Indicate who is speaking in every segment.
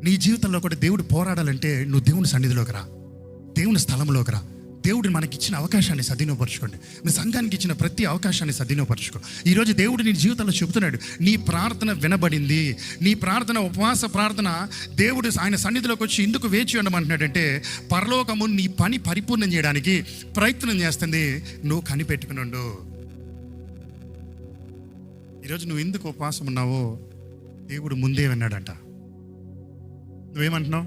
Speaker 1: నీ జీవితంలో కూడా దేవుడు పోరాడాలంటే నువ్వు దేవుని సన్నిధిలోకి రా, దేవుని స్థలంలోకి రా. దేవుడు మనకిచ్చిన అవకాశాన్ని సద్వినియోగపరచుకోండి. మీ సంఘానికి ఇచ్చిన ప్రతి అవకాశాన్ని సద్వినియోగపరచుకో. ఈరోజు దేవుడు నీ జీవితంలో చెబుతున్నాడు, నీ ప్రార్థన వినబడింది. నీ ప్రార్థన, ఉపవాస ప్రార్థన, దేవుడు ఆయన సన్నిధిలోకి వచ్చి ఎందుకు వేచి ఉండమంటున్నాడంటే, పరలోకము నీ పని పరిపూర్ణం చేయడానికి ప్రయత్నం చేస్తుంది. నువ్వు కనిపెట్టుకుని ఉండు. ఈరోజు నువ్వు ఎందుకు ఉపవాసం ఉన్నావో దేవుడు ముందే విన్నాడంట. నువ్వేమంటున్నావు?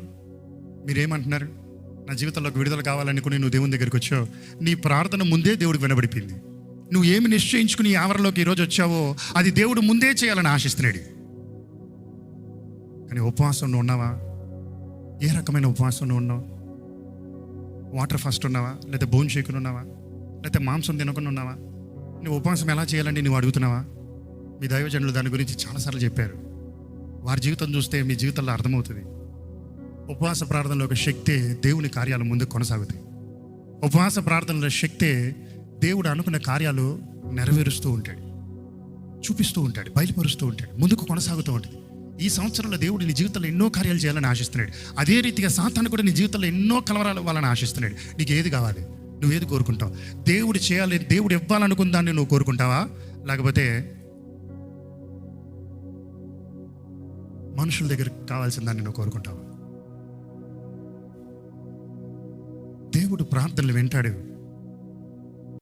Speaker 1: మీరేమంటున్నారు? నా జీవితంలోకి విడుదల కావాలనుకుని నువ్వు దేవుని దగ్గరికి వచ్చావు. నీ ప్రార్థన ముందే దేవుడికి వినబడిపోయింది. నువ్వు ఏమి నిశ్చయించుకుని ఈ ఆవరణలోకి ఈరోజు వచ్చావో అది దేవుడు ముందే చేయాలని ఆశిస్తున్నాడు. కానీ ఉపవాసం నువ్వు ఉన్నావా? ఏ రకమైన ఉపవాసం నువ్వు ఉన్నావు? వాటర్ ఫాస్ట్ ఉన్నావా? లేదా బోన్ షేకుని ఉన్నావా? లేకపోతే మాంసం తినకుండా ఉన్నావా? నువ్వు ఉపవాసం ఎలా చేయాలండి నువ్వు అడుగుతున్నావా? మీ దైవజనులు దాని గురించి చాలాసార్లు చెప్పారు. వారి జీవితం చూస్తే మీ జీవితంలో అర్థమవుతుంది. ఉపవాస ప్రార్థనలో ఒక శక్తే దేవుని కార్యాలు ముందుకు కొనసాగుతాయి. ఉపవాస ప్రార్థనలో శక్తే దేవుడు అనుకున్న కార్యాలు నెరవేరుస్తూ ఉంటాడు, చూపిస్తూ ఉంటాడు, బయలుపరుస్తూ ఉంటాడు, ముందుకు కొనసాగుతూ ఉంటుంది. ఈ సంవత్సరంలో దేవుడు నీ జీవితంలో ఎన్నో కార్యాలు చేయాలని ఆశిస్తున్నాడు. అదే రీతిగా సాతాను కూడా నీ జీవితంలో ఎన్నో కలవరాలు ఇవ్వాలని ఆశిస్తున్నాడు. నీకు ఏది కావాలి? నువ్వు ఏది కోరుకుంటావు? దేవుడు చేయాలి, దేవుడు ఇవ్వాలనుకున్న దాన్ని నువ్వు కోరుకుంటావా? లేకపోతే మనుషుల దగ్గర కావాల్సిన దాన్ని నువ్వు కోరుకుంటావా? దేవుడు ప్రార్థనలు వింటాడు.